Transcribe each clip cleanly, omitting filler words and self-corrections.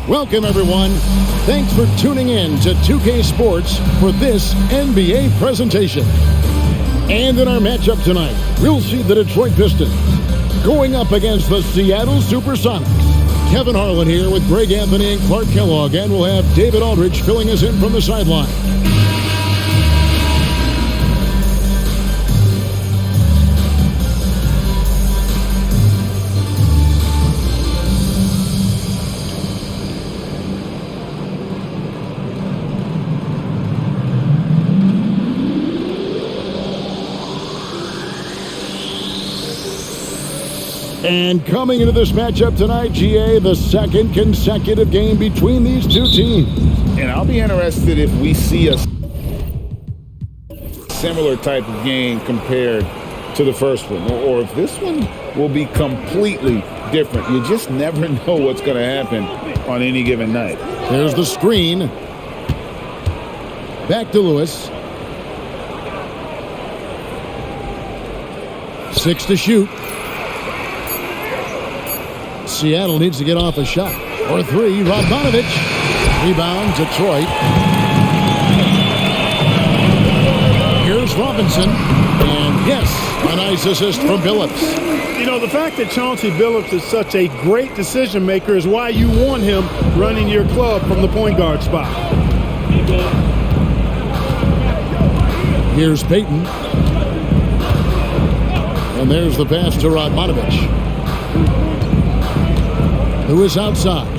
Welcome, everyone. Thanks for tuning in to 2K Sports for this NBA presentation. And in our matchup tonight, we'll see the Detroit Pistons going up against the Seattle SuperSonics. Kevin Harlan here with Greg Anthony and Clark Kellogg, and we'll have David Aldridge filling us in from the sideline. And coming into this matchup tonight, GA, the second consecutive game between these two teams. And I'll be interested if we see a similar type of game compared to the first one, or if this one will be completely different. You just never know what's going to happen on any given night. There's the screen. Back to Lewis. 6 to shoot. Seattle needs to get off a shot. Or 3, Radmanovic. Rebound, Detroit. Here's Robinson. And yes, a nice assist from Billups. You know, the fact that Chauncey Billups is such a great decision maker is why you want him running your club from the point guard spot. Here's Payton. And there's the pass to Radmanovic. Who is outside.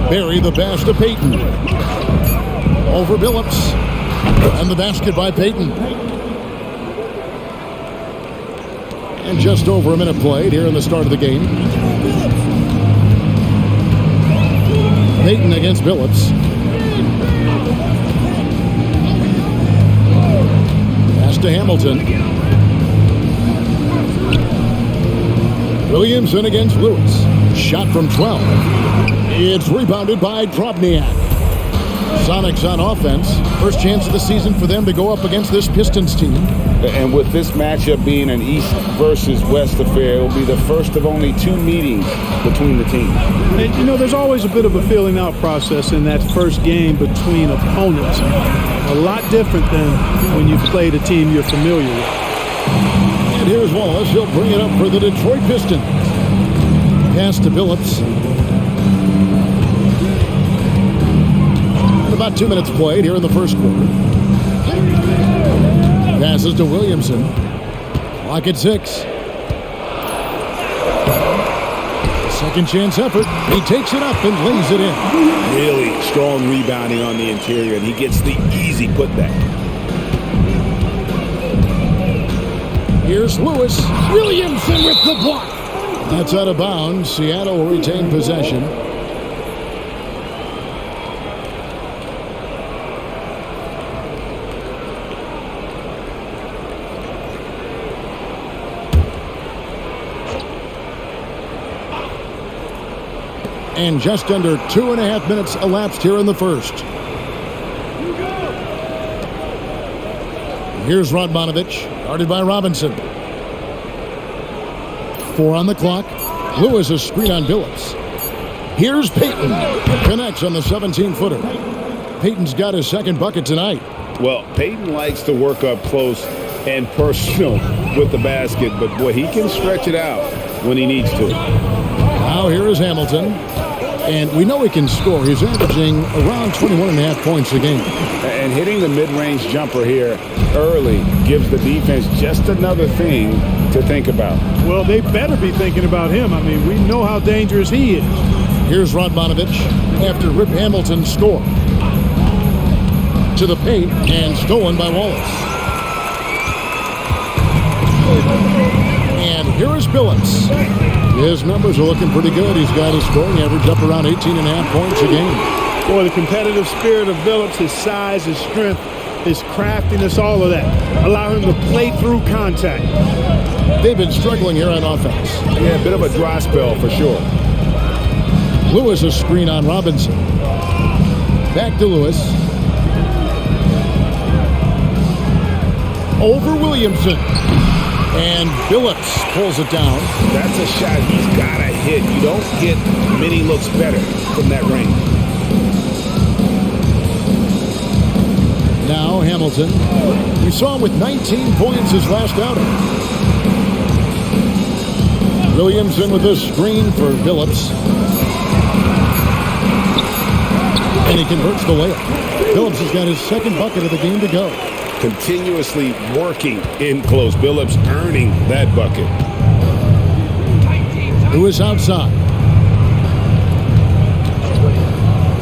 Barry, the pass to Payton. Over Billups. And the basket by Payton. And just over a minute played here in the start of the game. Payton against Billups. Pass to Hamilton. Williamson against Lewis. Shot from 12. It's rebounded by Drobniak. Sonics on offense. First chance of the season for them to go up against this Pistons team. And with this matchup being an East versus West affair, it will be the first of only 2 meetings between the teams. And, you know, there's always a bit of a filling out process in that first game between opponents. A lot different than when you've played a team you're familiar with. And here's Wallace. He'll bring it up for the Detroit Pistons. Pass to Billups. And about 2 minutes played here in the first quarter. Passes to Williamson. Clock at 6. Second chance effort. He takes it up and lays it in. Really strong rebounding on the interior, and he gets the easy putback. Here's Lewis. Williamson with the block. That's out of bounds. Seattle will retain possession. And just under 2.5 minutes elapsed here in the first. Here's Radmanovic, guarded by Robinson. 4 on the clock. Lewis a screen on Billups. Here's Payton. Connects on the 17-footer. Payton's got his second bucket tonight. Well, Payton likes to work up close and personal with the basket, but boy, he can stretch it out when he needs to. Now here is Hamilton. And we know he can score. He's averaging around 21.5 points a game. And hitting the mid-range jumper here early gives the defense just another thing to think about. Well, they better be thinking about him. I mean, we know how dangerous he is. Here's Radmanovic after Rip Hamilton's score. To the paint and stolen by Wallace. And here is Billups. His numbers are looking pretty good. He's got his scoring average up around 18.5 points a game. Boy, the competitive spirit of Billups, his size, his strength, his craftiness, all of that. Allow him to play through contact. They've been struggling here on offense. Yeah, a bit of a dry spell for sure. Lewis a screen on Robinson. Back to Lewis. Over Williamson. And Phillips pulls it down. That's a shot he's got to hit. You don't get many looks better from that range. Now Hamilton. We saw him with 19 points his last outing. Williamson with a screen for Phillips. And he converts the layup. Phillips has got his second bucket of the game to go. Continuously working in close. Phillips earning that bucket. Who is outside?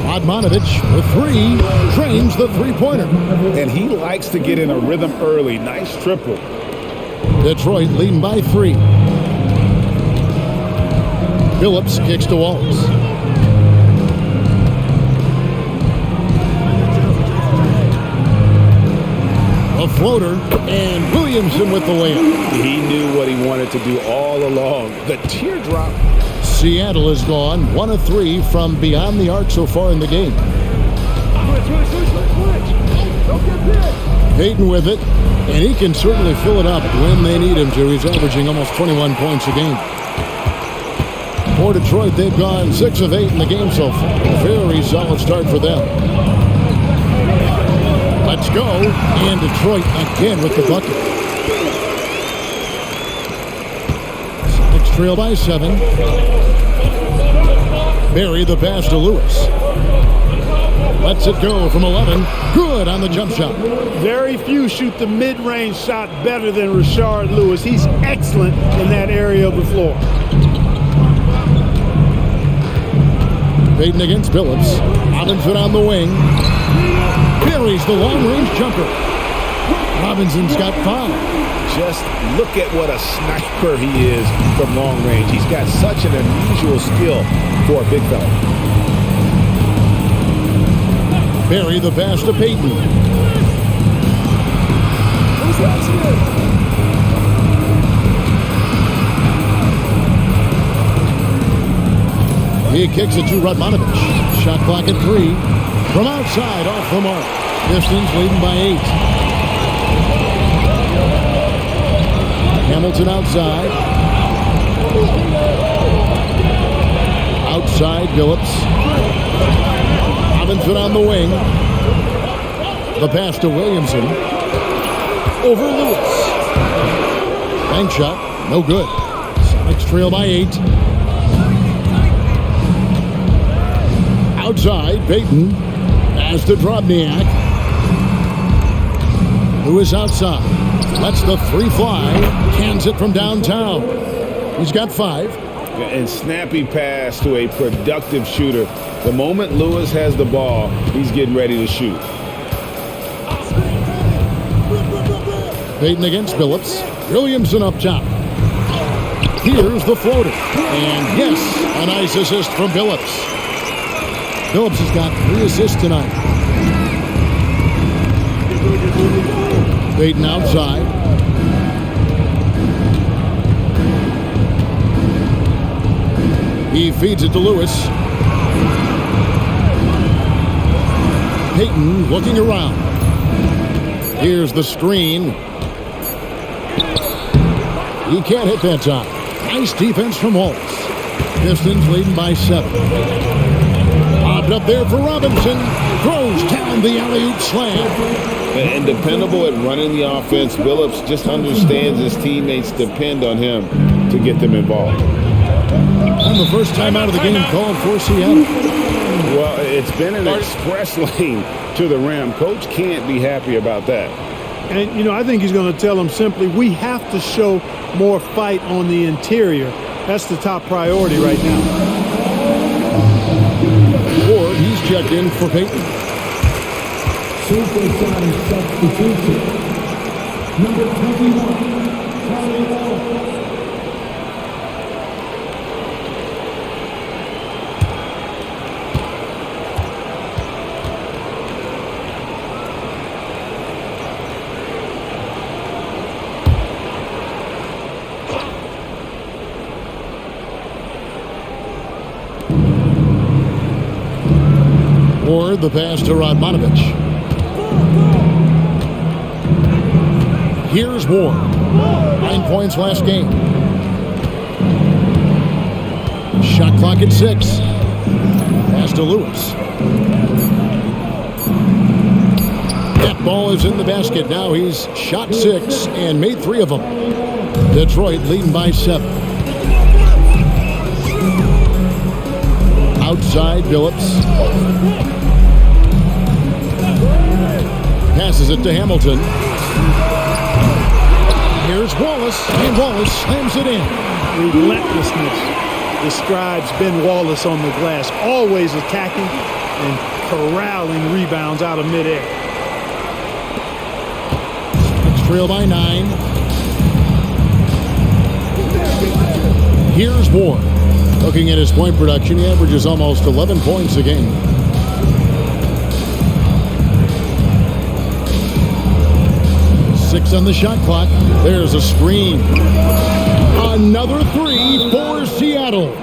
Odmanovic for three. Trains the three-pointer. And he likes to get in a rhythm early. Nice triple. Detroit leading by 3. Phillips kicks to Wallace. A floater, and Williamson with the layup. He knew what he wanted to do all along. The teardrop. Seattle is gone 1 of 3 from beyond the arc so far in the game. Payton with it, and he can certainly fill it up when they need him to. He's averaging almost 21 points a game. For Detroit, they've gone 6 of 8 in the game so far. Very solid start for them. Let's go, and Detroit again with the bucket. Sonics trail by 7. Barry the pass to Lewis. Lets it go from 11. Good on the jump shot. Very few shoot the mid-range shot better than Rashard Lewis. He's excellent in that area of the floor. Payton against Phillips. Robinson on the wing. Buries the long-range jumper. Robinson's got 5. Just look at what a sniper he is from long range. He's got such an unusual skill for a big fella. Barry the pass to Payton. He kicks it to Radmanovic. Shot clock at 3. From outside, off the mark. Pistons leading by 8. Hamilton outside. Outside, Phillips. Robinson on the wing. The pass to Williamson. Over Lewis. Bank shot, no good. Sonics trail by 8. Outside, Payton. Pass to Drobniak. Who is outside. Lets the free fly. Cans it from downtown. He's got 5. And snappy pass to a productive shooter. The moment Lewis has the ball, he's getting ready to shoot. Payton against Phillips. Williamson up top. Here's the floater. And yes, a nice assist from Phillips. Phillips has got 3 assists tonight. Payton outside. He feeds it to Lewis. Payton looking around. Here's the screen. He can't hit that time. Nice defense from Wallace. Pistons leading by 7. Popped up there for Robinson. Throws down the alley-oop slam. And dependable at running the offense. Phillips just understands his teammates depend on him to get them involved. And the first time out of the game called for Seattle. Well, it's been an express lane to the rim. Coach can't be happy about that. And, you know, I think he's going to tell them simply, we have to show more fight on the interior. That's the top priority right now. Ward, he's checked in for Payton. SuperSonics substitution. Number 21, Charlie Wall. The pass to Radmanovich. Here's Ward. 9 points last game. Shot clock at 6. Pass to Lewis. That ball is in the basket. Now he's shot 6 and made 3 of them. Detroit leading by 7. Outside Billups. Passes it to Hamilton. Here's Wallace, and Wallace slams it in. Relentlessness describes Ben Wallace on the glass. Always attacking and corralling rebounds out of midair. It's trail by 9. Here's Ward. Looking at his point production, he averages almost 11 points a game. Six on the shot clock. There's a screen. Another 3 for Seattle.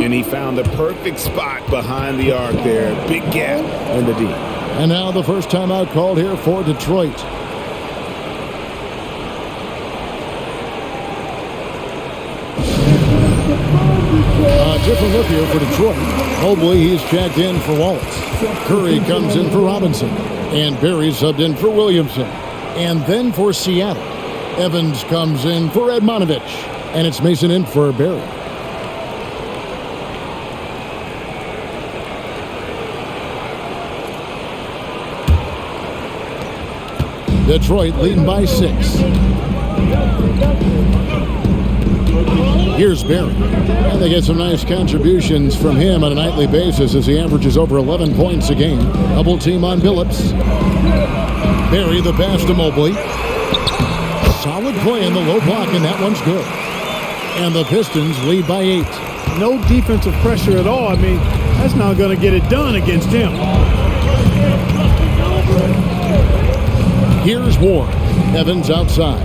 And he found the perfect spot behind the arc there. Big gap in the D. And now the first timeout called here for Detroit. A different look here for Detroit. Mobley, he's checked in for Wallace. Curry comes in for Robinson. And Berry subbed in for Williamson. And then for Seattle, Evans comes in for Radmanovich. And it's Mason in for Berry. Detroit leading by 6. Here's Berry. And they get some nice contributions from him on a nightly basis as he averages over 11 points a game. Double team on Billups. Berry, the pass to Mobley. Solid play in the low block, and that one's good. And the Pistons lead by 8. No defensive pressure at all. I mean, that's not going to get it done against him. Here's Ward. Evans outside.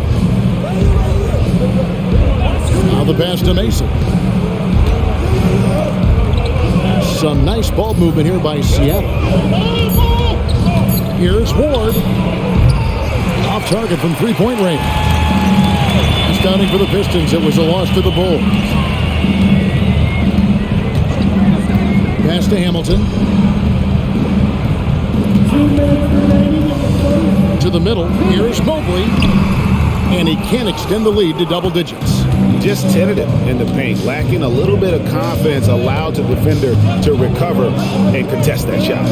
Now the pass to Mason. Some nice ball movement here by Seattle. Here's Ward. Off target from three-point range. Astounding for the Pistons. It was a loss to the Bulls. Pass to Hamilton. To the middle. Here's Mobley. And he can't extend the lead to double digits. Just tentative in the paint, lacking a little bit of confidence, allowed the defender to recover and contest that shot.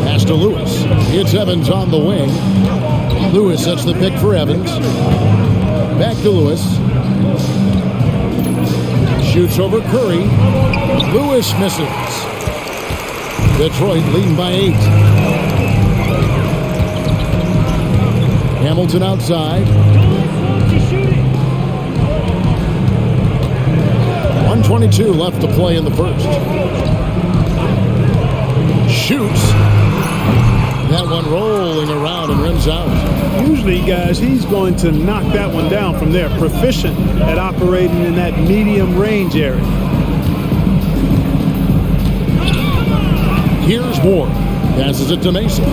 Pass to Lewis. It's Evans on the wing. Lewis sets the pick for Evans. Back to Lewis. Shoots over Curry. Lewis misses. Detroit leading by 8. Hamilton outside. 1:22 left to play in the first. Shoots. That one rolling around and rims out. Usually, guys, he's going to knock that one down from there. Proficient at operating in that medium range area. Here's Ward. Passes it to Mason.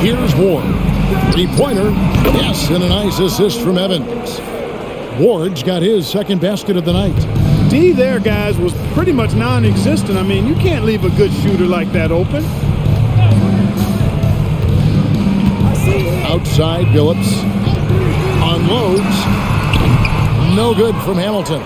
Here's Ward. Three-pointer. Yes, and a nice assist from Evans. Ward's got his second basket of the night. D there, guys, was pretty much non-existent. I mean, you can't leave a good shooter like that open. Outside, Billups. Unloads. No good from Hamilton.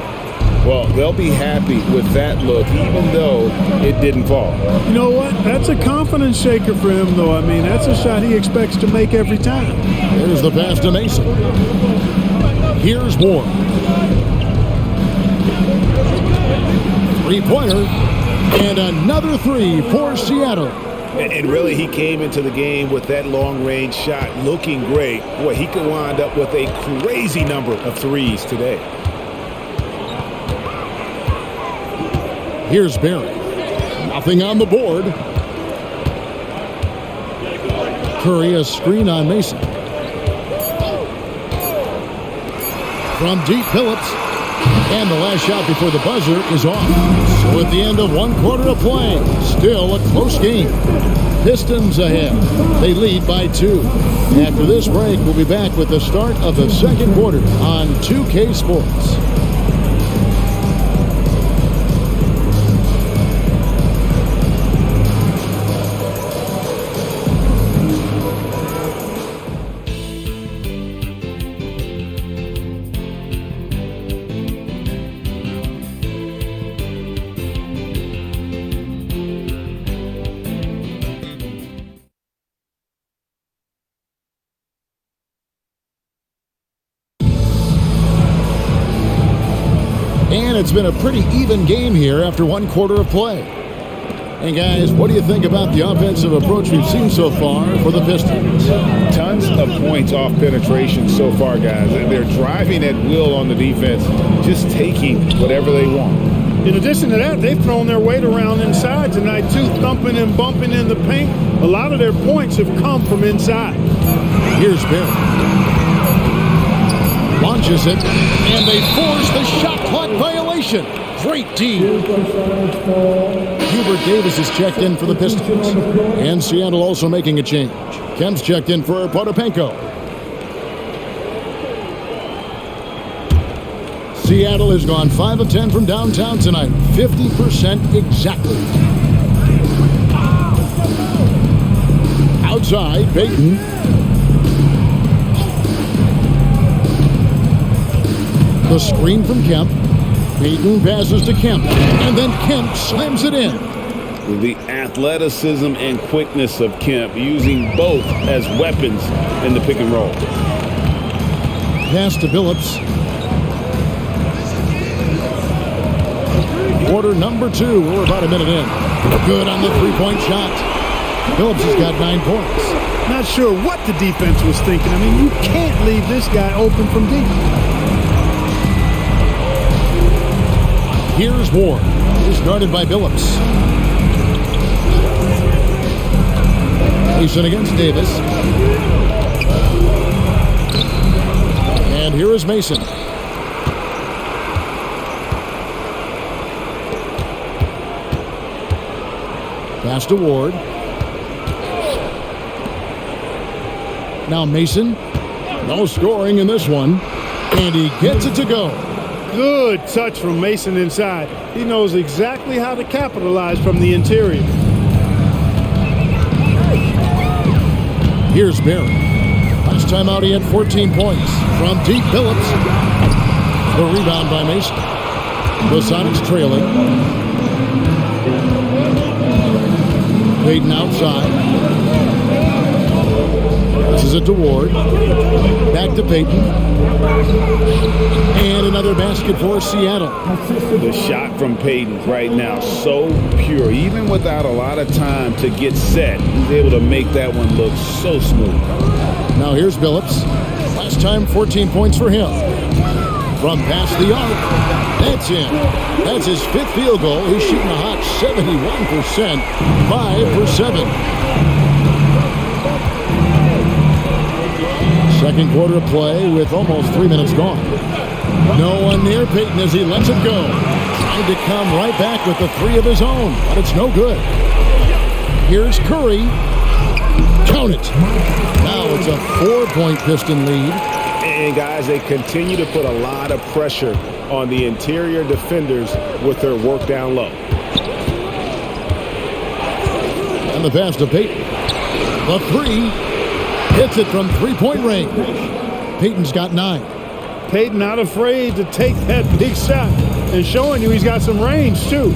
Well, they'll be happy with that look, even though it didn't fall. You know what? That's a confidence shaker for him, though. I mean, that's a shot he expects to make every time. Here's the pass to Mason. Here's Ward. Three-pointer. And another 3 for Seattle. And really, he came into the game with that long-range shot looking great. Boy, he could wind up with a crazy number of threes today. Here's Berry. Nothing on the board. Curry, a screen on Mason. From deep, Billups. And the last shot before the buzzer is off. So at the end of 1 quarter of play, still a close game. Pistons ahead. They lead by 2. After this break, we'll be back with the start of the second quarter on 2K Sports. And it's been a pretty even game here after 1 quarter of play. And guys, what do you think about the offensive approach we've seen so far for the Pistons? Tons of points off penetration so far, guys. And they're driving at will on the defense, just taking whatever they want. In addition to that, they've thrown their weight around inside tonight, too, thumping and bumping in the paint. A lot of their points have come from inside. Here's Barry. Launches it, and they force the shot clock violation. Great D. Hubert Davis is checked in for the Pistons. And Seattle also making a change. Kemp's checked in for Potapenko. Seattle has gone 5 of 10 from downtown tonight. 50% exactly. Outside, Payton. The screen from Kemp. Payton passes to Kemp. And then Kemp slams it in. The athleticism and quickness of Kemp, using both as weapons in the pick and roll. Pass to Billups. Quarter number 2. We're about a minute in. Good on the three-point shot. Billups has got 9 points. Not sure what the defense was thinking. I mean, you can't leave this guy open from deep. Here's Ward. He's guarded by Billups. Mason against Davis. And here is Mason. Pass to Ward. Now Mason. No scoring in this one. And he gets it to go. Good touch from Mason inside. He knows exactly how to capitalize from the interior. Here's Barry. Last time out he had 14 points. From deep, Billups. The rebound by Mason. The Sonics trailing. Payton outside. This is it to Ward. Back to Payton. And another basket for Seattle. The shot from Payton right now, so pure. Even without a lot of time to get set, he's able to make that one look so smooth. Now here's Billups. Last time, 14 points for him. From past the arc. That's in. That's his 5th field goal. He's shooting a hot 71%. 5 for 7. Second quarter of play with almost 3 minutes gone. No one near Payton as he lets it go. Trying to come right back with the 3 of his own, but it's no good. Here's Curry. Count it. Now it's a 4-point Piston lead. And guys, they continue to put a lot of pressure on the interior defenders with their work down low. And the pass to Payton. The 3. Hits it from 3-point range. Payton's got 9. Payton not afraid to take that big shot and showing you he's got some range, too.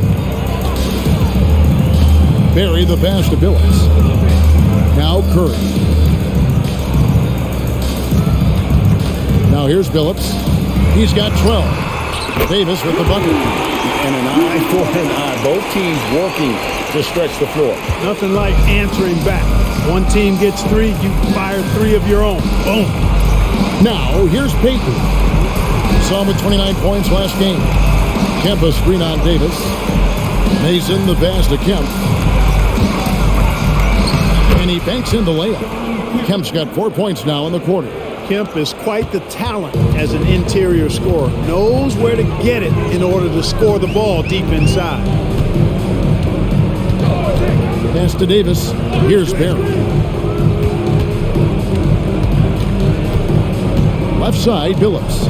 Barry the pass to Billups. Now Curry. Now here's Billups. He's got 12. Davis with the bucket. And an eye for an eye. Both teams working to stretch the floor. Nothing like answering back. One team gets 3, you fire 3 of your own. Boom. Now, here's Payton. Saw him with 29 points last game. Kemp a screen on Davis. Mason the pass to Kemp. And he banks in the layup. Kemp's got 4 points now in the quarter. Kemp is quite the talent as an interior scorer. Knows where to get it in order to score the ball deep inside. Pass to Davis. Here's Barry. Left side, Billups.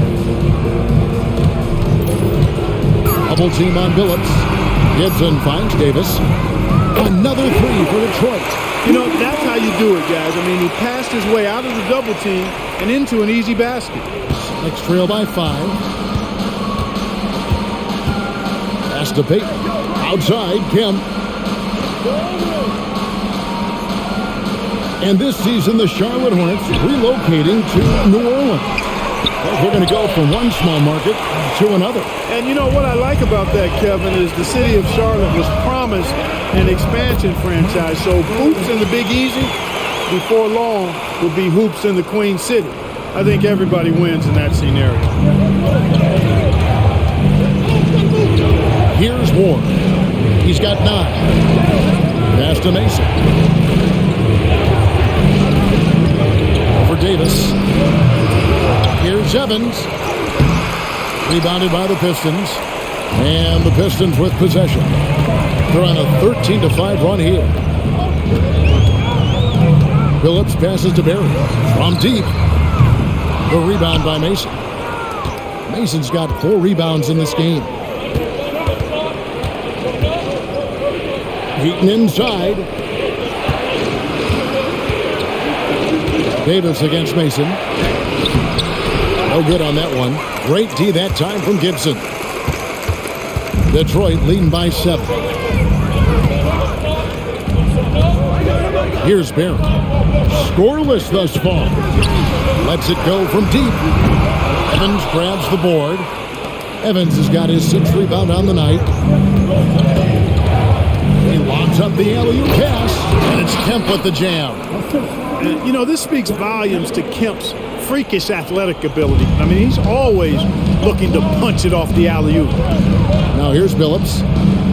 Double team on Billups. Gibson finds Davis. Another three for Detroit. You know, that's how you do it, guys. I mean, he passed his way out of the double team and into an easy basket. Next trail by 5. Pass to Payton. Outside, Kemp. And this season, the Charlotte Hornets relocating to New Orleans. Well, we're going to go from one small market to another. And you know what I like about that, Kevin, is the city of Charlotte was promised an expansion franchise. So hoops in the Big Easy, before long, will be hoops in the Queen City. I think everybody wins in that scenario. Here's Ward. He's got 9. Pass to Mason. For Davis. Here's Evans. Rebounded by the Pistons. And the Pistons with possession. They're on a 13-5 run here. Billups passes to Barry. From deep. The rebound by Mason. Mason's got 4 rebounds in this game. Heaton inside. Davis against Mason. No good on that one. Great D that time from Gibson. Detroit leading by 7. Here's Barry. Scoreless thus far. Lets it go from deep. Evans grabs the board. Evans has got his 6th rebound on the night. He lobs up the alley-oop pass, and it's Kemp with the jam. And, you know, this speaks volumes to Kemp's freakish athletic ability. I mean, he's always looking to punch it off the alley-oop. Now here's Billups.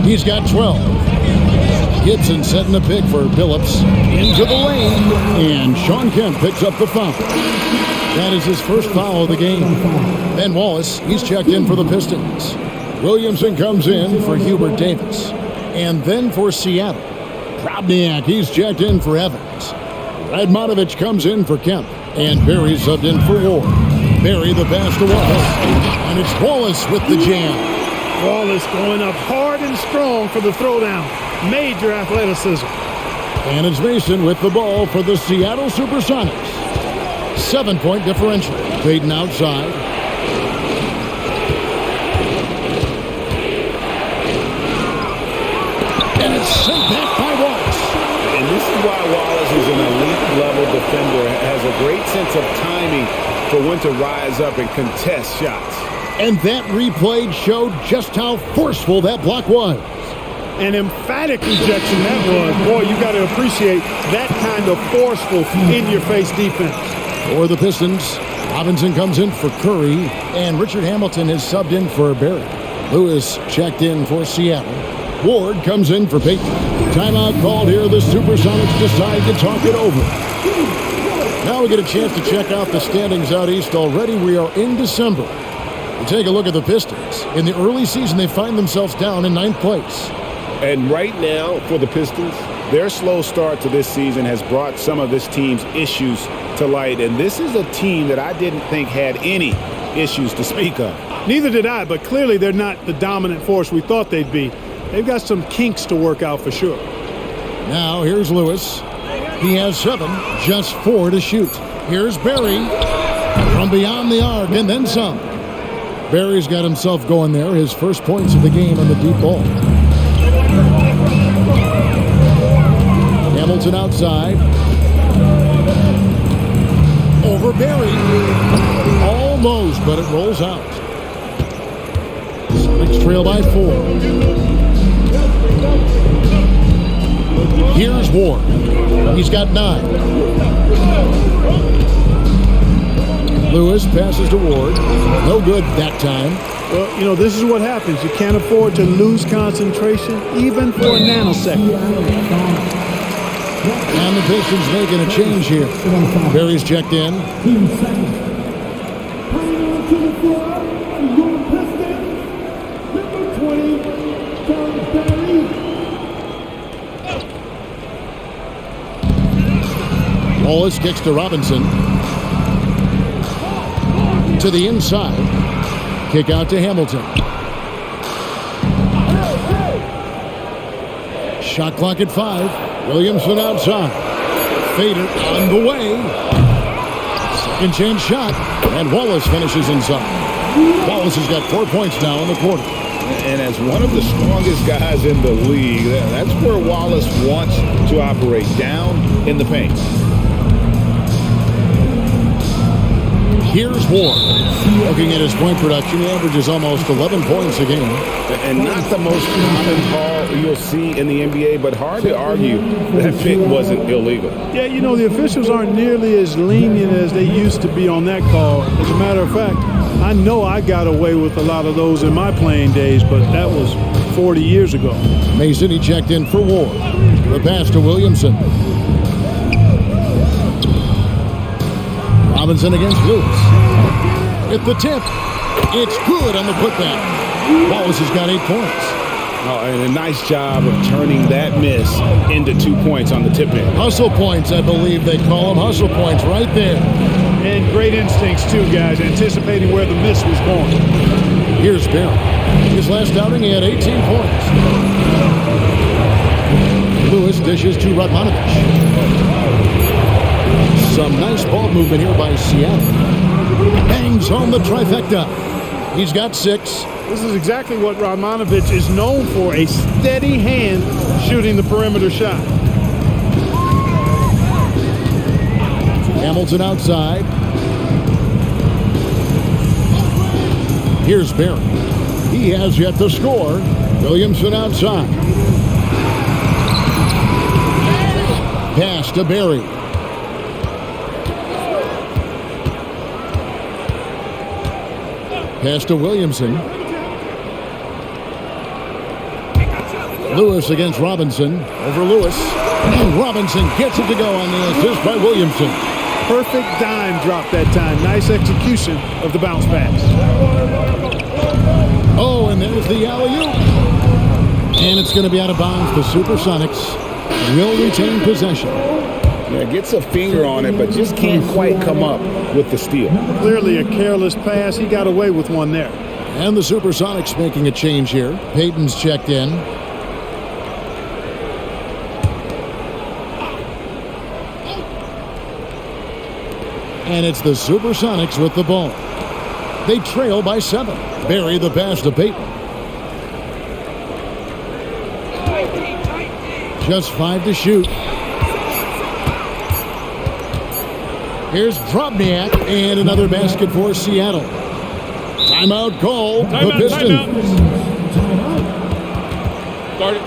He's got 12. Gibson setting the pick for Billups. Into the lane. And Sean Kemp picks up the foul. That is his first foul of the game. Ben Wallace, he's checked in for the Pistons. Williamson comes in for Hubert Davis. And then for Seattle, Probniak, he's checked in for Evans. Radmanovich comes in for Kemp. And Barry subbed in for Ward. Barry the pass to Wallace. And it's Wallace with the jam. Wallace going up hard and strong for the throwdown. Major athleticism. And it's Mason with the ball for the Seattle SuperSonics. 7-point differential. Payton outside. And it's sent back by Wallace. And this is why Wallace is an elite-level defender, has a great sense of timing for when to rise up and contest shots. And that replay showed just how forceful that block was. An emphatic rejection that was. Boy, you got to appreciate that kind of forceful, in-your-face defense. For the Pistons, Robinson comes in for Curry, and Richard Hamilton is subbed in for Barry. Lewis checked in for Seattle. Ward comes in for Payton. Timeout called here. The SuperSonics decide to talk it over. Now we get a chance to check out the standings out east. Already we are in December. We take a look at the Pistons. In the early season, they find themselves down in 9th place. And right now, for the Pistons, their slow start to this season has brought some of this team's issues to light. And this is a team that I didn't think had any issues to speak of. Neither did I, but clearly they're not the dominant force we thought they'd be. They've got some kinks to work out for sure. Now here's Lewis. He has 7, just 4 to shoot. Here's Barry from beyond the arc and then some. Barry's got himself going there. His first points of the game on the deep ball. Hamilton outside. Over Barry. Almost, but it rolls out. Sonics trail by 4. Here's Ward. He's got 9. Lewis passes to Ward. No good that time. Well, you know, this is what happens. You can't afford to lose concentration even for a nanosecond. And the Pistons making a change here. Barry's checked in. 2 seconds. Coming on to the floor for your Pistons, number 20, John Barry. Wallace kicks to Robinson. To the inside. Kick out to Hamilton. Shot clock at 5. Williamson outside. Fader on the way. Second chance shot. And Wallace finishes inside. Wallace has got 4 points now in the quarter. And as one of the strongest guys in the league, that's where Wallace wants to operate, down in the paint. Here's Ward. Looking at his point production, he averages almost 11 points a game. And not the most common call you'll see in the NBA, but hard to argue that pick wasn't illegal. Yeah, you know, the officials aren't nearly as lenient as they used to be on that call. As a matter of fact, I know I got away with a lot of those in my playing days, but that was 40 years ago. Mason, he checked in for Ward. The pass to Williamson. Robinson against Lewis. At the tip. It's good on the putback. Wallace has got 8 points. Oh, and a nice job of turning that miss into 2 points on the tip in. Hustle points, I believe they call them. Hustle points right there. And great instincts, too, guys, anticipating where the miss was going. Here's Barry. His last outing, he had 18 points. Lewis dishes to Radmanovich. Some nice ball movement here by Seattle. Bangs home the trifecta. He's got 6. This is exactly what Radmanovich is known for, a steady hand shooting the perimeter shot. Hamilton outside. Here's Barry. He has yet to score. Williamson outside. Pass to Barry. Pass to Williamson. Lewis against Robinson. Over Lewis. And Robinson gets it to go on the assist by Williamson. Perfect dime drop that time. Nice execution of the bounce pass. Oh, and there's the alley-oop. And it's going to be out of bounds. The SuperSonics will retain possession. Yeah, gets a finger on it, but just can't quite come up with the steal. Clearly a careless pass. He got away with one there. And the SuperSonics making a change here. Payton's checked in. And it's the SuperSonics with the ball. They trail by 7. Barry the pass to Payton. Just 5 to shoot. Here's Drobniak, and another basket for Seattle. Timeout call. The Pistons. Start it.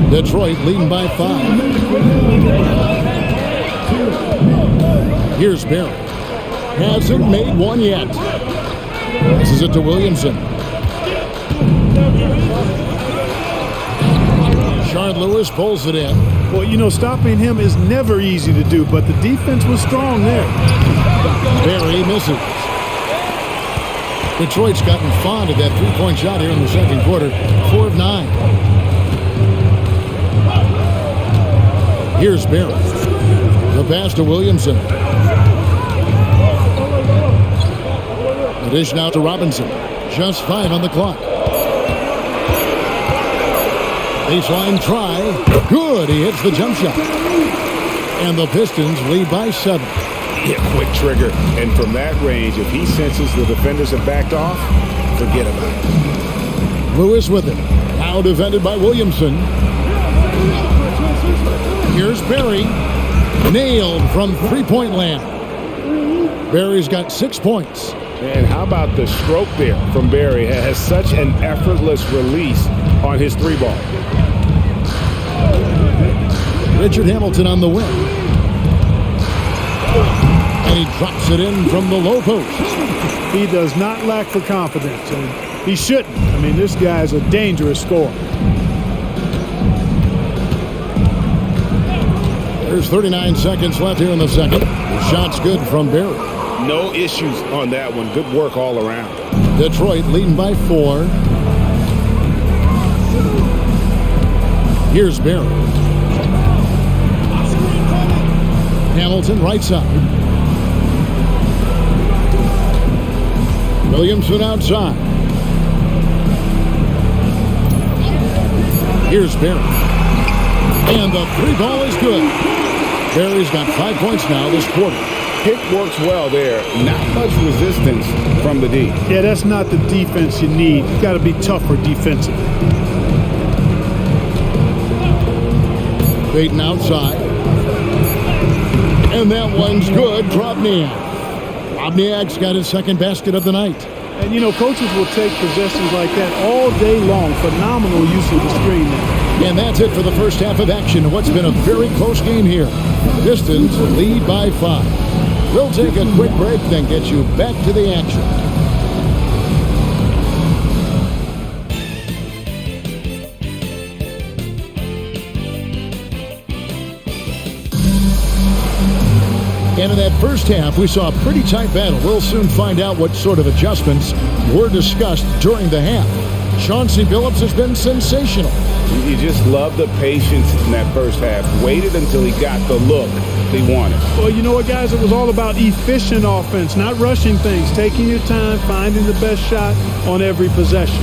Detroit leading by 5. Here's Barry. Hasn't made one yet. Passes it to Williamson. Shard Lewis pulls it in. Well, you know, stopping him is never easy to do, but the defense was strong there. Barry misses. Detroit's gotten fond of that three-point shot here in the second quarter. 4 of 9. Here's Barry. The pass to Williamson. The dish now to Robinson. Just 5 on the clock. Baseline try. Good. He hits the jump shot. And the Pistons lead by 7. Yeah, quick trigger. And from that range, if he senses the defenders have backed off, forget about it. Lewis with it. Now defended by Williamson. Here's Barry. Nailed from three-point land. Barry's got 6 points. And how about the stroke there from Barry? Has such an effortless release on his three ball. Richard Hamilton on the wing. And he drops it in from the low post. He does not lack for confidence, and he shouldn't. I mean, this guy is a dangerous scorer. There's 39 seconds left here in the second. The shot's good from Barry. No issues on that one. Good work all around. Detroit leading by 4. Here's Barry. Hamilton right side. Williamson outside. Here's Barry. And the three ball is good. Barry's got 5 points now this quarter. Pick works well there. Not much resistance from the D. Yeah, that's not the defense you need. You got to be tougher defensively. Payton outside. And that one's good. Drobniak. Drobniak's got his second basket of the night. And, you know, coaches will take possessions like that all day long. Phenomenal use of the screen there. And that's it for the first half of action. What's been a very close game here. Pistons lead by 5. We'll take a quick break, then get you back to the action. And in that first half, we saw a pretty tight battle. We'll soon find out what sort of adjustments were discussed during the half. Chauncey Billups has been sensational. You just love the patience in that first half. Waited until he got the look he wanted. Well, you know what, guys? It was all about efficient offense, not rushing things, taking your time, finding the best shot on every possession.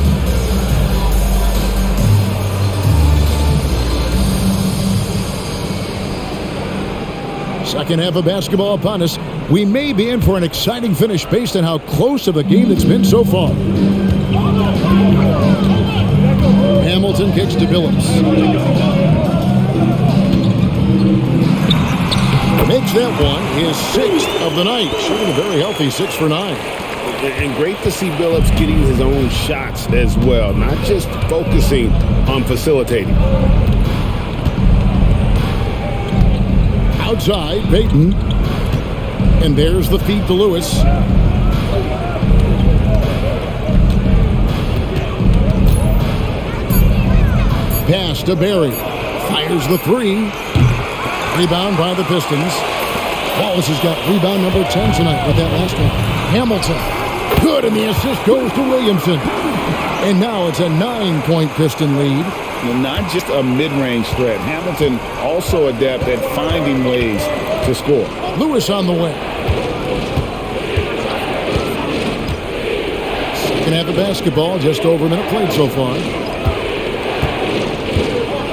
Second half of basketball upon us. We may be in for an exciting finish based on how close of a game it's been so far. Hamilton kicks to Billups. Makes that one his 6th of the night. Shooting a very healthy 6 for 9. And great to see Billups getting his own shots as well, not just focusing on facilitating. Outside, Payton. And there's the feed to Lewis. Pass to Barry. Fires the 3. Rebound by the Pistons. Wallace has got rebound number 10 tonight with that last one. Hamilton. Good, and the assist goes to Williamson. And now it's a 9-point Piston lead. Well, not just a mid-range threat. Hamilton also adept at finding ways to score. Lewis on the way. Second half of basketball, just over a minute played so far.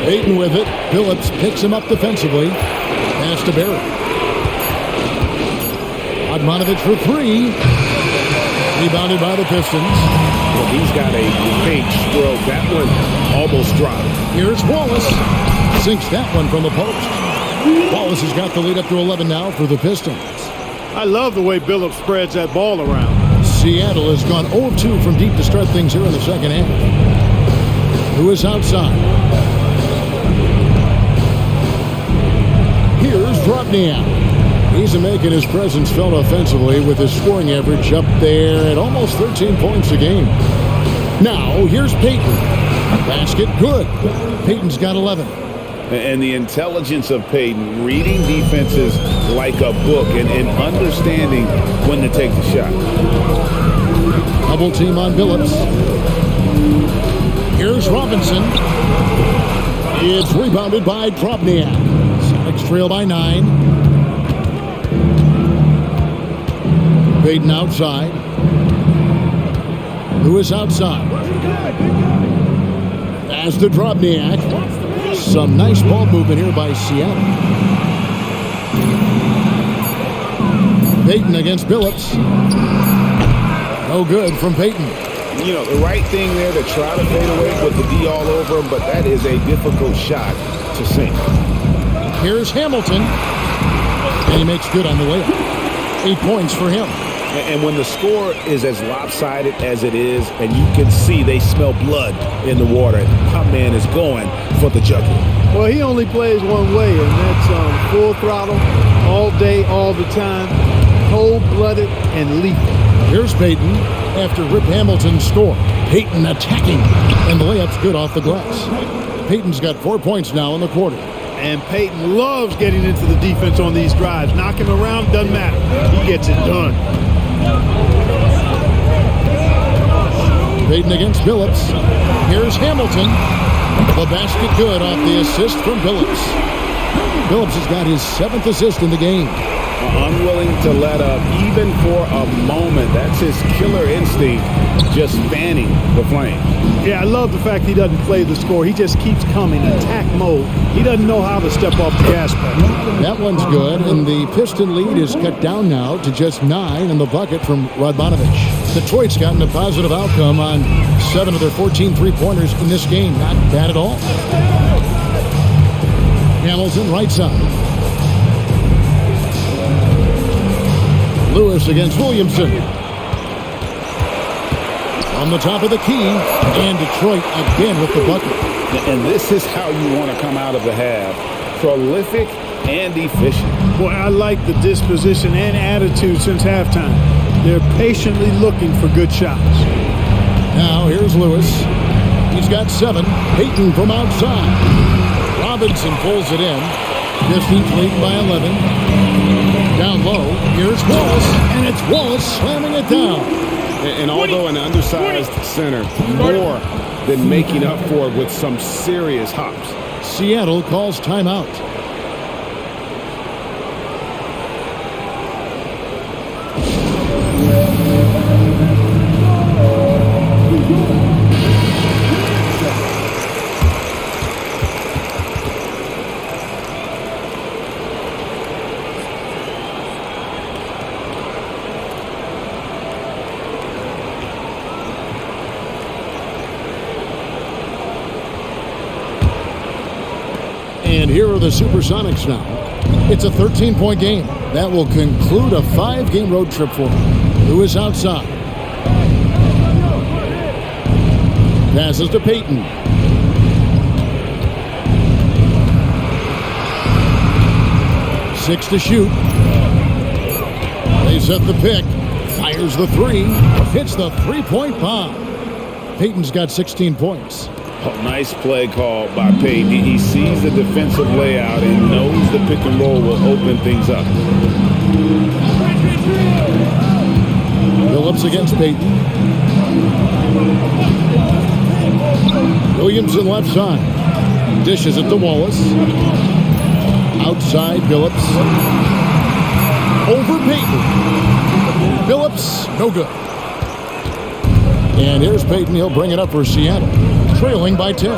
Payton with it. Billups picks him up defensively. Pass to Barry. Odmanovic for 3. Rebounded by the Pistons. Well, he's got a big stroke. That one almost dropped. Here's Wallace. Sinks that one from the post. Wallace has got the lead up to 11 now for the Pistons. I love the way Billups spreads that ball around. Seattle has gone 0-2 from deep to start things here in the second half. Who is outside? Here's Drobniak. He's making his presence felt offensively with his scoring average up there at almost 13 points a game. Now, here's Payton. Basket good. Payton's got 11. And the intelligence of Payton, reading defenses like a book and understanding when to take the shot. Double team on Billups. Here's Robinson. It's rebounded by Drobniak. Sonics trail by 9. Payton outside. Lewis outside. Pass to Drobniak. Some nice ball movement here by Seattle. Payton against Billups. No good from Payton. You know, the right thing there to try to fade away with the D all over him, but that is a difficult shot to sink. Here's Hamilton. And he makes good on the layup. 8 points for him. And when the score is as lopsided as it is, and you can see they smell blood in the water, my man is going for the jugular. Well, he only plays one way, and that's full throttle, all day, all the time, cold-blooded and lethal. Here's Payton after Rip Hamilton's score. Payton attacking, and the layup's good off the glass. Payton's got 4 points now in the quarter. And Payton loves getting into the defense on these drives. Knock him around, doesn't matter. He gets it done. Payton against Billups. Here's Hamilton. The basket good off the assist from Billups. Billups has got his 7th assist in the game. Unwilling to let up even for a moment. That's his killer instinct, just fanning the flame. Yeah, I love the fact he doesn't play the score. He just keeps coming, attack mode. He doesn't know how to step off the gas pedal. That one's good, and the Piston lead is cut down now to just 9 in the bucket from Radmanovich. Detroit's gotten a positive outcome on 7 of their 14 three-pointers in this game. Not bad at all. Hamilton right side. Lewis against Williamson. On the top of the key, and Detroit again with the bucket. And this is how you want to come out of the half. Prolific and efficient. Boy, I like the disposition and attitude since halftime. They're patiently looking for good shots. Now here's Lewis. He's got 7. Payton from outside. Robinson pulls it in. Pistons leading by 11. Down low, here's Wallace, and it's Wallace slamming it down. And although an undersized center, more than making up for it with some serious hops. Seattle calls timeout. And here are the SuperSonics now. It's a 13-point game. That will conclude a 5-game road trip for them. Lewis outside. Passes to Payton. Six to shoot. They set the pick. Fires the 3. Hits the 3-point bomb. Payton's got 16 points. Oh, nice play call by Payton. He sees the defensive layout and knows the pick and roll will open things up. Billups against Payton. Williamson left side. Dishes it to Wallace. Outside Billups. Over Payton. Billups, no good. And here's Payton. He'll bring it up for Seattle. Trailing by 10.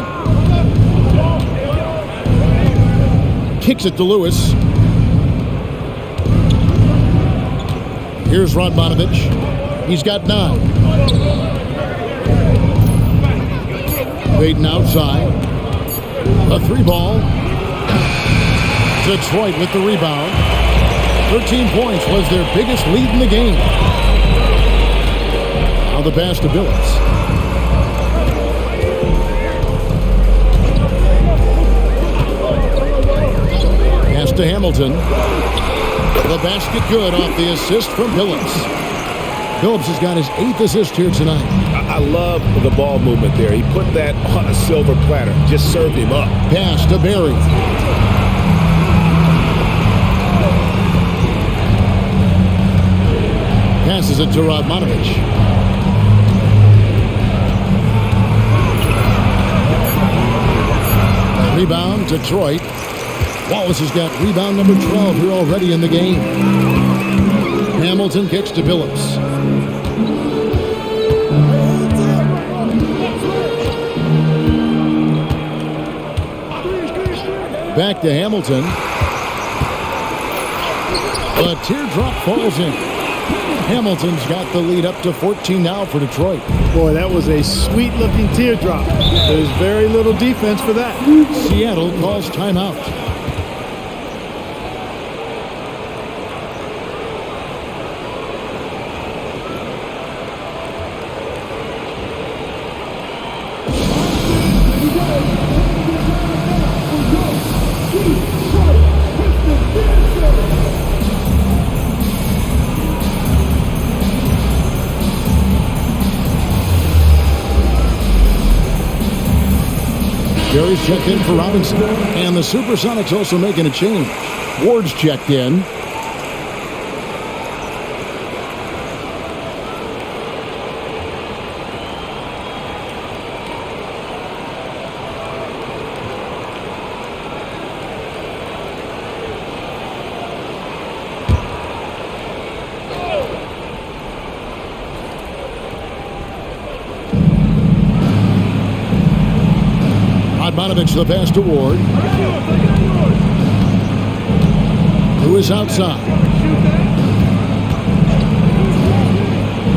Kicks it to Lewis. Here's Radmanovich. He's got 9. Payton outside. A 3-ball. Detroit with the rebound. 13 points was their biggest lead in the game. Now the pass to Billups. To Hamilton. The basket good off the assist from Billups. Billups has got his 8th assist here tonight. I love the ball movement there. He put that on a silver platter. Just served him up. Pass to Barry. Passes it to Radmanovich. Rebound, Detroit. Wallace has got rebound number 12 here already in the game. Hamilton kicks to Billups. Back to Hamilton. A teardrop falls in. Hamilton's got the lead up to 14 now for Detroit. Boy, that was a sweet-looking teardrop. There's very little defense for that. Seattle calls timeout. Gary's checked in for Robinson. And the SuperSonics also making a change. Ward's checked in. Radmanovich the pass to Ward, who is outside.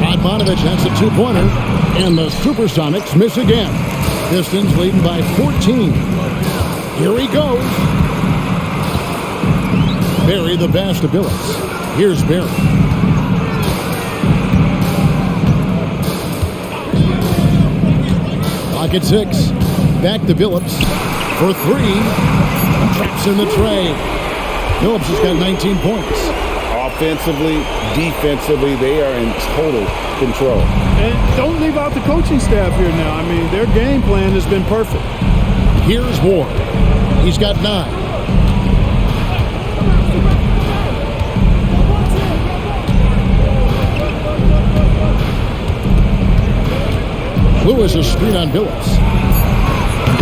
Radmanovich has a two-pointer, and the SuperSonics miss again. Pistons leading by 14. Here he goes. Barry the pass to Billups. Here's Barry. Clock at 6. Back to Billups for 3. Traps in the tray. Billups has got 19 points. Offensively, defensively, they are in total control. And don't leave out the coaching staff here now. I mean, their game plan has been perfect. Here's Ward. He's got 9. Lewis is screen on Billups.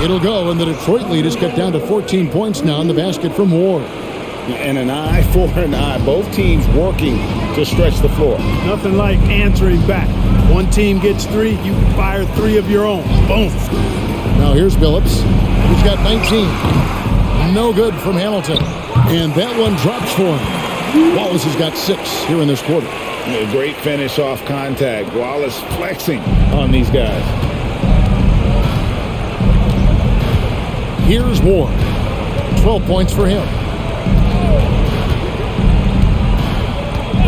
It'll go, and the Detroit lead is cut down to 14 points now in the basket from Ward. And an eye for an eye. Both teams working to stretch the floor. Nothing like answering back. One team gets 3, you fire 3 of your own. Boom. Now here's Billups. He's got 19. No good from Hamilton. And that one drops for him. Wallace has got 6 here in this quarter. A great finish off contact. Wallace flexing on these guys. Here's Ward. 12 points for him.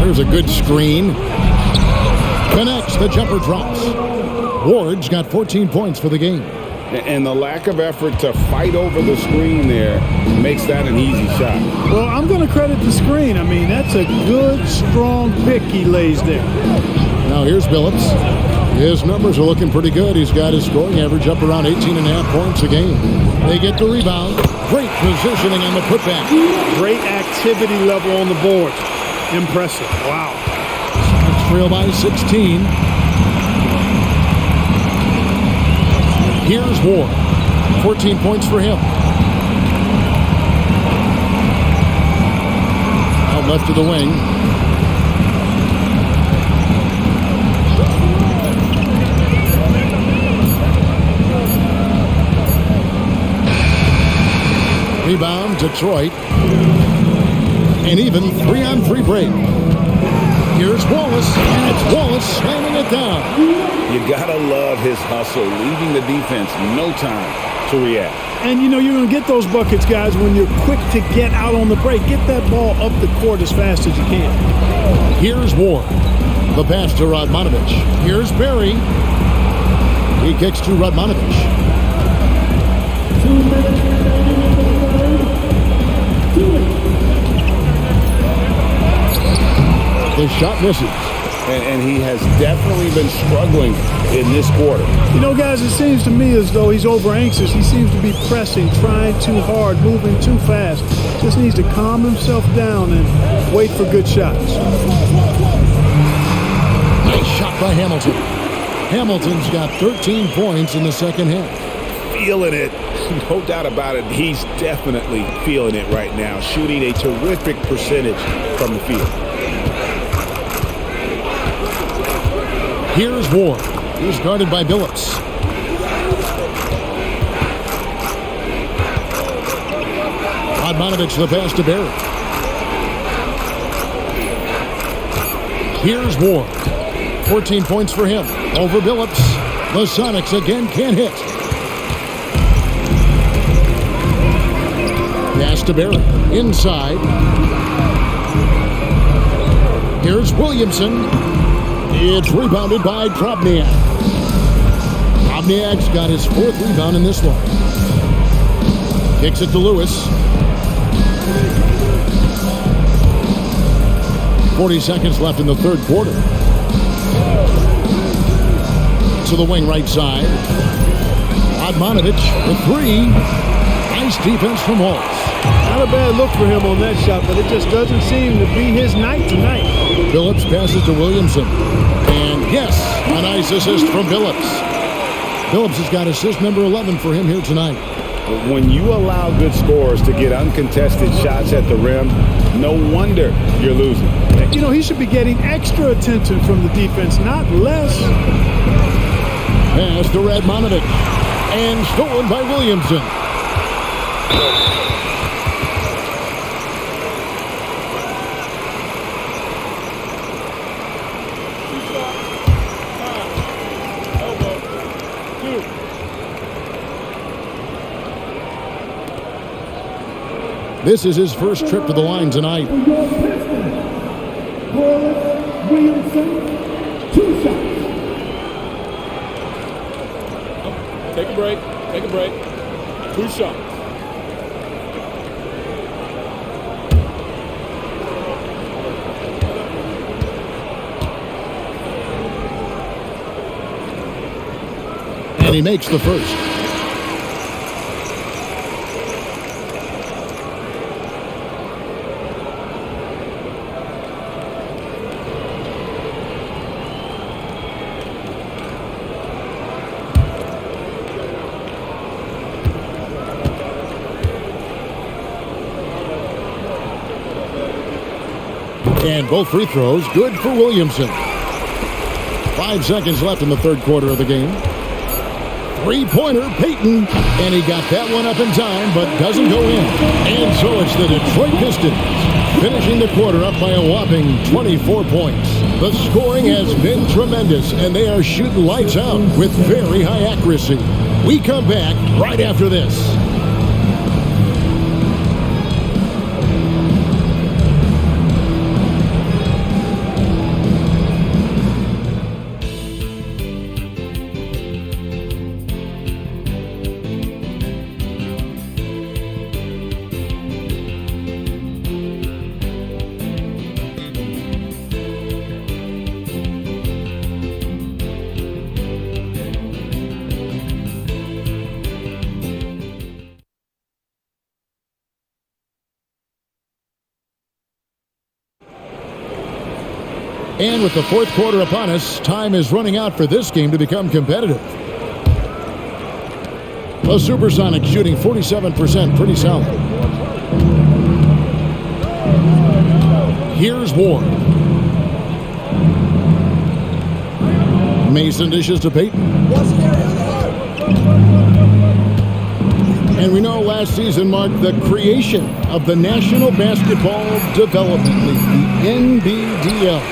There's a good screen. Connects. The jumper drops. Ward's got 14 points for the game. And the lack of effort to fight over the screen there makes that an easy shot. Well, I'm going to credit the screen. I mean, that's a good, strong pick he lays there. Now here's Billups. His numbers are looking pretty good. He's got his scoring average up around 18.5 points a game. They get the rebound. Great positioning on the putback. Great activity level on the board. Impressive. Wow. Let's trail by 16. Here's Ward. 14 points for him. Out left to the wing. Rebound, Detroit. And even 3-on-3 break. Here's Wallace, and it's Wallace slamming it down. You gotta love his hustle, leaving the defense no time to react. And you know you're going to get those buckets, guys, when you're quick to get out on the break. Get that ball up the court as fast as you can. Here's Ward. The pass to Radmanovich. Here's Barry. He kicks to Radmanovich. 2 minutes remaining in the third. The shot misses. And he has definitely been struggling in this quarter. You know, guys, it seems to me as though he's over anxious. He seems to be pressing, trying too hard, moving too fast. Just needs to calm himself down and wait for good shots. Nice shot by Hamilton. Hamilton's got 13 points in the second half. Feeling it. No doubt about it. He's definitely feeling it right now. Shooting a terrific percentage from the field. Here's Ward. He's guarded by Billups. Radmanovich the pass to Barry. Here's Ward. 14 points for him. Over Billups. The Sonics again can't hit. Pass to Barry. Inside. Here's Williamson. It's rebounded by Drobniak. Drobniak's got his 4th rebound in this one. Kicks it to Lewis. 40 seconds left in the 3rd quarter. To the wing right side. Radmanovich with 3. Nice defense from Waltz. Not a bad look for him on that shot, but it just doesn't seem to be his night tonight. Billups passes to Williamson. And yes, a nice assist from Billups. Billups has got assist number 11 for him here tonight. When you allow good scorers to get uncontested shots at the rim, no wonder you're losing. You know, he should be getting extra attention from the defense, not less. Pass to Radmanovich. And stolen by Williamson. This is his first trip to the line tonight. Williamson, 2 shots. Take a break. Take a break. 2 shots. And he makes the first. And both free throws good for Williamson. 5 seconds left in the 3rd quarter of the game. 3-pointer, Payton. And he got that one up in time, but doesn't go in. And so it's the Detroit Pistons finishing the quarter up by a whopping 24 points. The scoring has been tremendous, and they are shooting lights out with very high accuracy. We come back right after this. And with the 4th quarter upon us, time is running out for this game to become competitive. The SuperSonics shooting 47%, pretty solid. Here's Ward. Mason dishes to Payton. And we know last season marked the creation of the National Basketball Development League, the NBDL.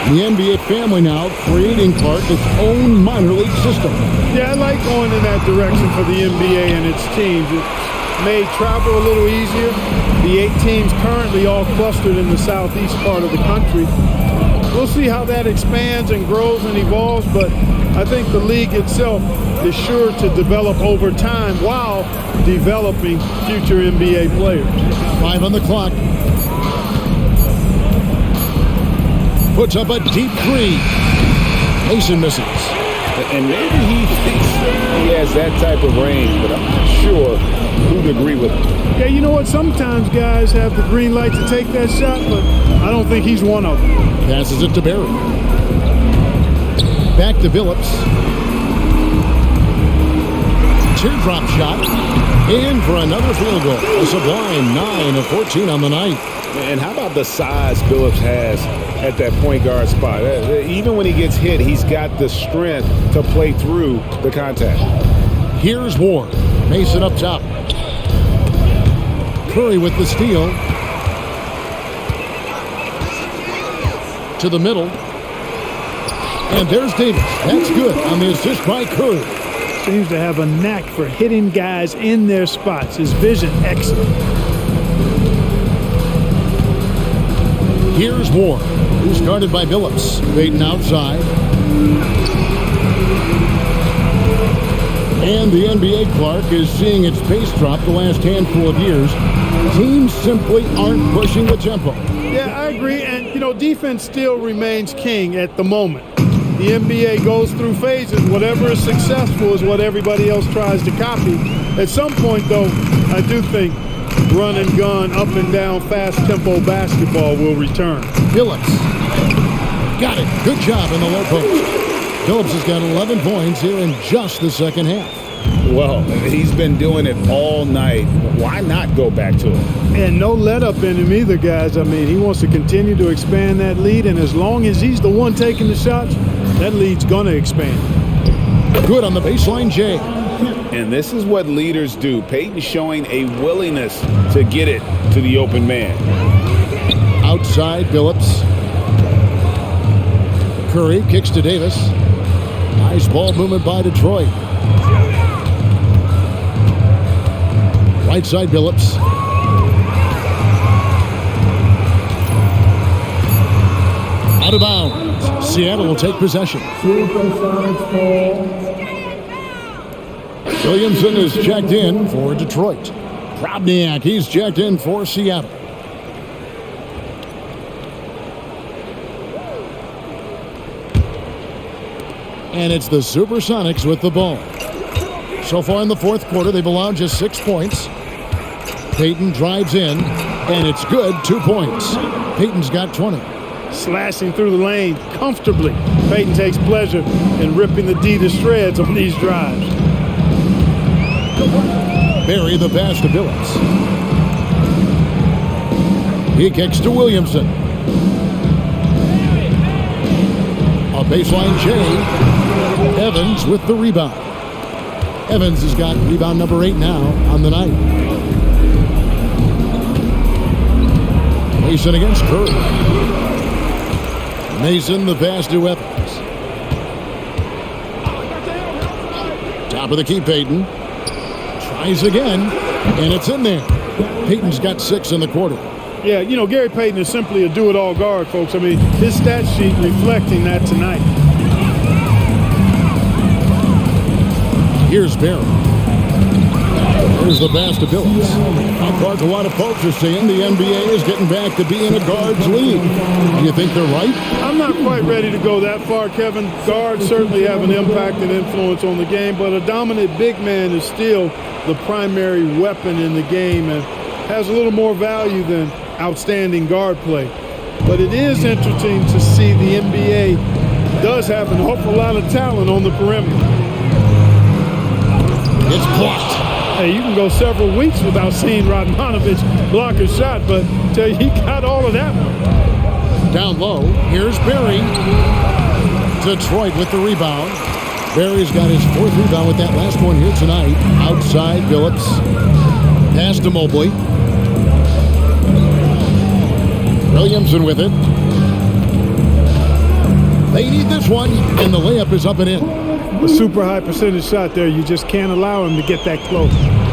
The NBA family now creating part its own minor league system. Yeah, I like going in that direction for the NBA and its teams. It made travel a little easier. The 8 teams currently all clustered in the southeast part of the country. We'll see how that expands and grows and evolves, but I think the league itself is sure to develop over time while developing future NBA players. 5 on the clock. Puts up a deep 3. Mason misses. And maybe he thinks he has that type of range, but I'm not sure who'd agree with him. Yeah, you know what? Sometimes guys have the green light to take that shot, but I don't think he's one of them. Passes it to Barry. Back to Billups. Teardrop shot. In for another field goal. A sublime 9 of 14 on the night. And how about the size Billups has at that point guard spot? Even when he gets hit, he's got the strength to play through the contact. Here's Ward. Mason up top. Curry with the steal. To the middle. And there's Davis. That's good on the assist by Curry. Seems to have a knack for hitting guys in their spots. His vision, excellent. Here's Moore, who's guarded by Billups. Payton outside. And the NBA, Clark, is seeing its pace drop the last handful of years. Teams simply aren't pushing the tempo. Yeah, I agree. And, you know, defense still remains king at the moment. The NBA goes through phases. Whatever is successful is what everybody else tries to copy. At some point, though, I do think run and gun, up and down, fast tempo basketball will return. Billups. Got it. Good job in the low post. Billups has got 11 points here in just the second half. Well, he's been doing it all night. Why not go back to him? And no let up in him either, guys. I mean, he wants to continue to expand that lead, and as long as he's the one taking the shots, that lead's going to expand. Good on the baseline, Jay. And this is what leaders do. Payton showing a willingness to get it to the open man. Outside, Billups. Curry kicks to Davis. Nice ball movement by Detroit. Right side, Billups. Out of bounds. Seattle will take possession. SuperSonics ball. Williamson is checked in for Detroit. Probniak, he's checked in for Seattle. And it's the SuperSonics with the ball. So far in the fourth quarter, they've allowed just 6 points. Payton drives in, and it's good, 2 points. Payton's got 20. Slashing through the lane comfortably. Payton takes pleasure in ripping the D to shreds on these drives. Barry the pass to Billups. He kicks to Williamson. A baseline Jay. Evans with the rebound. Evans has got rebound number 8 now on the night. Mason against Curry. Mason the pass to Evans. Top of the key, Payton. Tries again, and it's in there. Payton's got 6 in the quarter. Yeah, you know, Gary Payton is simply a do-it-all guard, folks. I mean, his stat sheet reflecting that tonight. Here's Barry. There's the pass to Billups. Clark, a lot of folks are saying the NBA is getting back to being a guards league. Do you think they're right? I'm not quite ready to go that far, Kevin. Guards certainly have an impact and influence on the game, but a dominant big man is still the primary weapon in the game and has a little more value than outstanding guard play. But it is interesting to see the NBA does have an awful lot of talent on the perimeter. It's blocked. Hey, you can go several weeks without seeing Radmanovich block a shot, but tell you, he got all of that one. Down low, here's Barry. Detroit with the rebound. Barry's got his 4th rebound with that last one here tonight. Outside, Billups. Pass to Mobley. Williamson with it. They need this one, and the layup is up and in. A super high percentage shot there. You just can't allow him to get that close.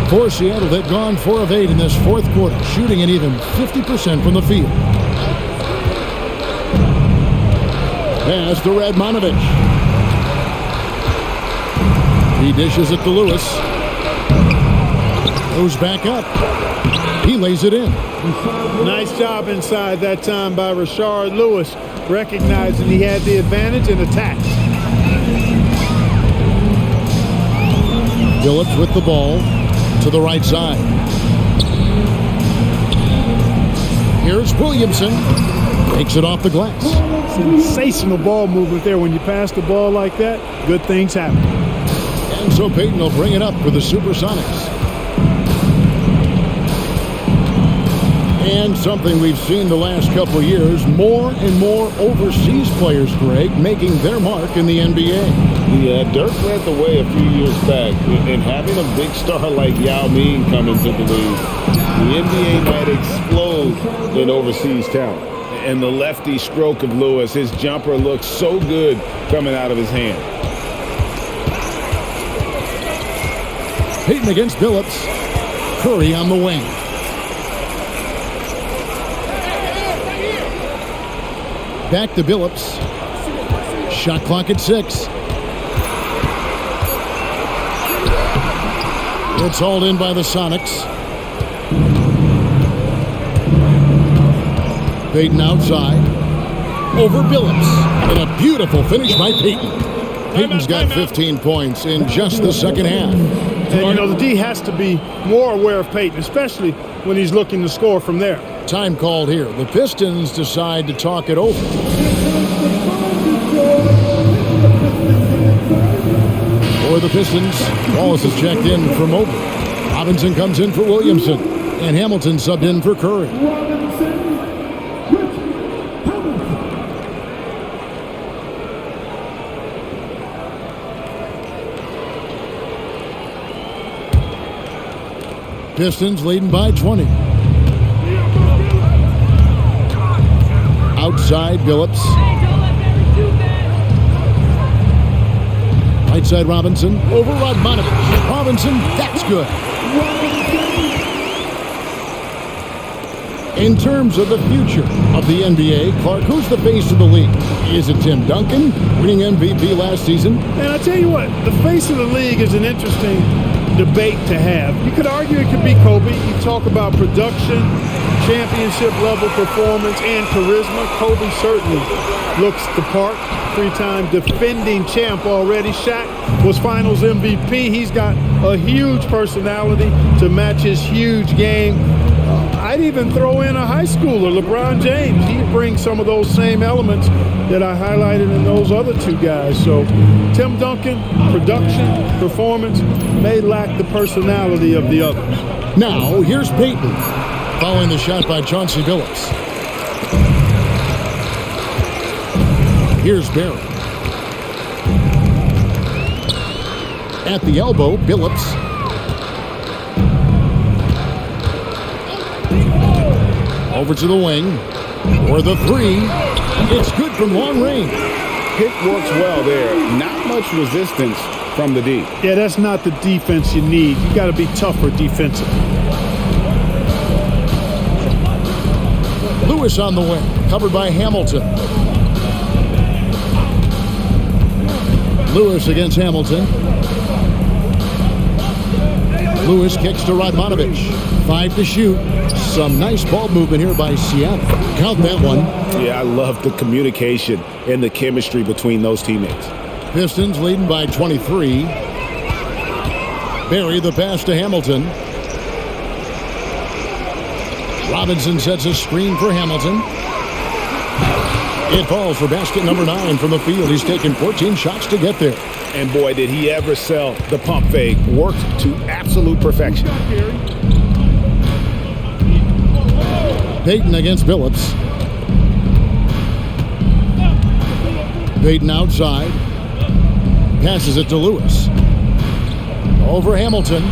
For Seattle, they've gone 4 of 8 in this fourth quarter, shooting at even 50% from the field. Pass to Radmanovich. He dishes it to Lewis. Goes back up. He lays it in. Nice job inside that time by Rashard Lewis, recognizing he had the advantage and attacked. Billups with the ball to the right side. Here's Williamson. Takes it off the glass. Sensational ball movement there. When you pass the ball like that, good things happen. And so Payton will bring it up for the SuperSonics. And something we've seen the last couple of years, more and more overseas players, Greg, making their mark in the NBA. Yeah, Dirk led the way a few years back, and having a big star like Yao Ming come into the league The NBA might explode in overseas talent. And the lefty stroke of Lewis, his jumper looks so good coming out of his hand. Payton against Billups. Curry on the wing. Back to Billups. Shot clock at 6. It's hauled in by the Sonics. Payton outside. Over Billups. And a beautiful finish by Payton. Payton's got 15 points in just the second half. And, you know, the D has to be more aware of Payton, especially when he's looking to score from there. Time called here. The Pistons decide to talk it over. For the Pistons, Wallace is checked in for Mobley. Robinson comes in for Williamson. And Hamilton subbed in for Curry. Pistons leading by 20. Outside, Billups. Right side, Robinson. Over Radmanovich. Robinson, that's good. In terms of the future of the NBA, Clark, who's the face of the league? Is it Tim Duncan, winning MVP last season? And I tell you what, the face of the league is an interesting debate to have. You could argue it could be Kobe. You talk about production, championship level performance, and charisma. Kobe certainly looks the part. 3-time defending champ already. Shaq was finals MVP. He's got a huge personality to match his huge game. I'd even throw in a high schooler, LeBron James. He brings some of those same elements that I highlighted in those other two guys. So Tim Duncan, production, performance, may lack the personality of the others. Now, here's Payton, following the shot by Chauncey Billups. Here's Barry. At the elbow, Billups. Over to the wing. For the 3. It's good from long range. Pick works well there. Not much resistance from the D. Yeah, that's not the defense you need. You got to be tougher defensively. Lewis on the wing, covered by Hamilton. Lewis against Hamilton. Lewis kicks to Radmanovich. 5 to shoot. Some nice ball movement here by Seattle. Count that one. Yeah, I love the communication and the chemistry between those teammates. Pistons leading by 23. Barry the pass to Hamilton. Robinson sets a screen for Hamilton. It falls for basket number 9 from the field. He's taken 14 shots to get there. And boy, did he ever sell the pump fake. Worked to absolute perfection. Payton against Billups. Payton outside. Passes it to Lewis. Over Hamilton.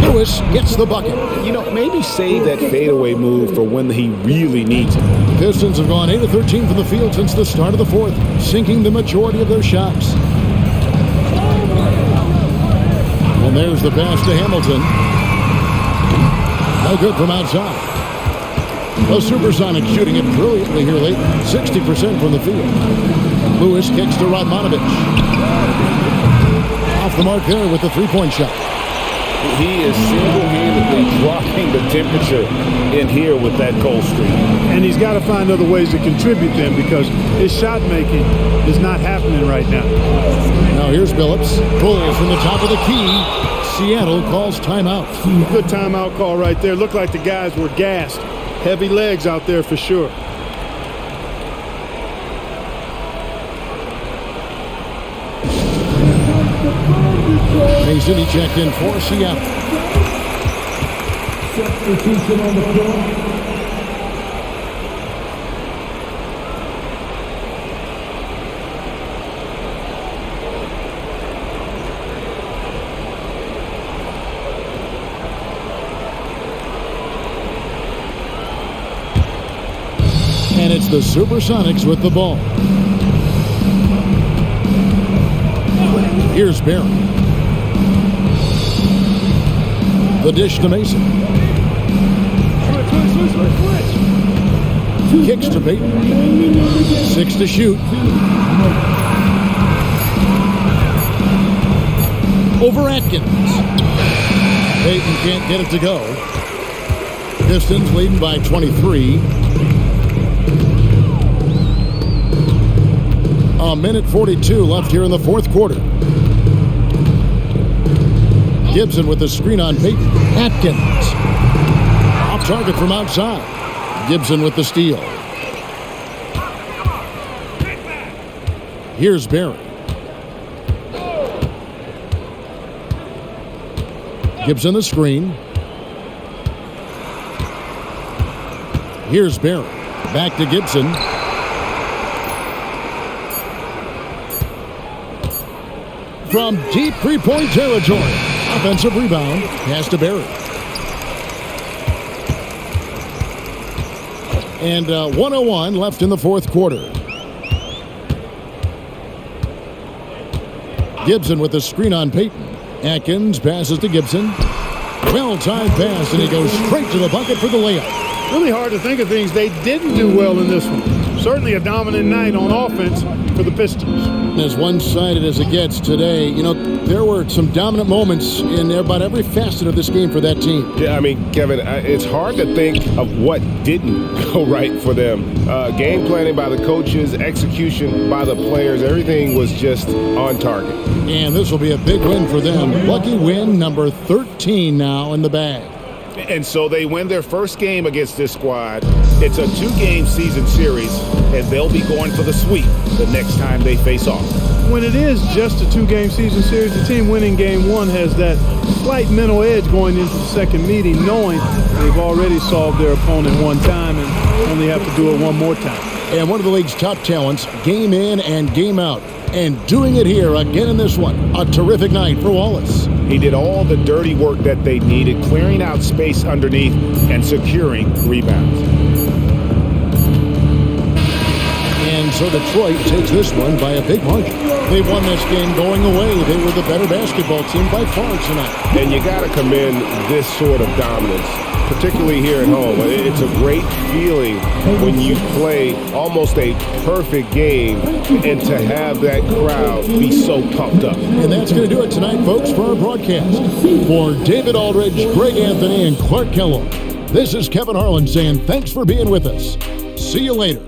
Lewis gets the bucket. You know, maybe save that fadeaway move for when he really needs it. Pistons have gone 8 of 13 from the field since the start of the 4th, sinking the majority of their shots. And there's the pass to Hamilton. No good from outside. The SuperSonics shooting it brilliantly here late. 60% from the field. Lewis kicks to Radmanovich. Off the mark there with the 3-point shot. He is single-handedly dropping the temperature in here with that cold streak. And he's got to find other ways to contribute then, because his shot making is not happening right now. Now here's Billups. Pulls from the top of the key. Seattle calls timeout. Good timeout call right there. Looked like the guys were gassed. Heavy legs out there for sure. Mason, he checked in for Seattle. Substitution on the floor. And it's the SuperSonics with the ball. Here's Barry. The dish to Mason. Kicks to Peyton. 6 to shoot. Over Atkins. Peyton can't get it to go. Pistons leading by 23. A minute 42 left here in the fourth quarter. Gibson with the screen on Peyton. Atkins. Off target from outside. Gibson with the steal. Here's Barry. Gibson the screen. Here's Barry. Back to Gibson. From deep three-point territory. Offensive rebound. Pass to Barry. And 1:01 left in the fourth quarter. Gibson with the screen on Peyton. Atkins passes to Gibson. Well-timed pass, and he goes straight to the bucket for the layup. Really hard to think of things they didn't do well in this one. Certainly a dominant night on offense for the Pistons. As one-sided as it gets today, you know, there were some dominant moments in about every facet of this game for that team. Yeah, I mean, Kevin, it's hard to think of what didn't go right for them. Game planning by the coaches, execution by the players, everything was just on target. And this will be a big win for them. Lucky win number 13 now in the bag. And so they win their first game against this squad. It's a 2-game season series, and they'll be going for the sweep the next time they face off. When it is just a 2-game season series, the team winning game 1 has that slight mental edge going into the second meeting, knowing they've already solved their opponent one time and only have to do it one more time. And one of the league's top talents, game in and game out. And doing it here again in this one. A terrific night for Wallace. He did all the dirty work that they needed, clearing out space underneath and securing rebounds. And so Detroit takes this one by a big margin. They won this game going away. They were the better basketball team by far tonight. And you got to commend this sort of dominance, particularly here at home. It's a great feeling when you play almost a perfect game and to have that crowd be so pumped up. And that's going to do it tonight, folks, for our broadcast. For David Aldridge, Greg Anthony, and Clark Kellogg, this is Kevin Harlan saying thanks for being with us. See you later.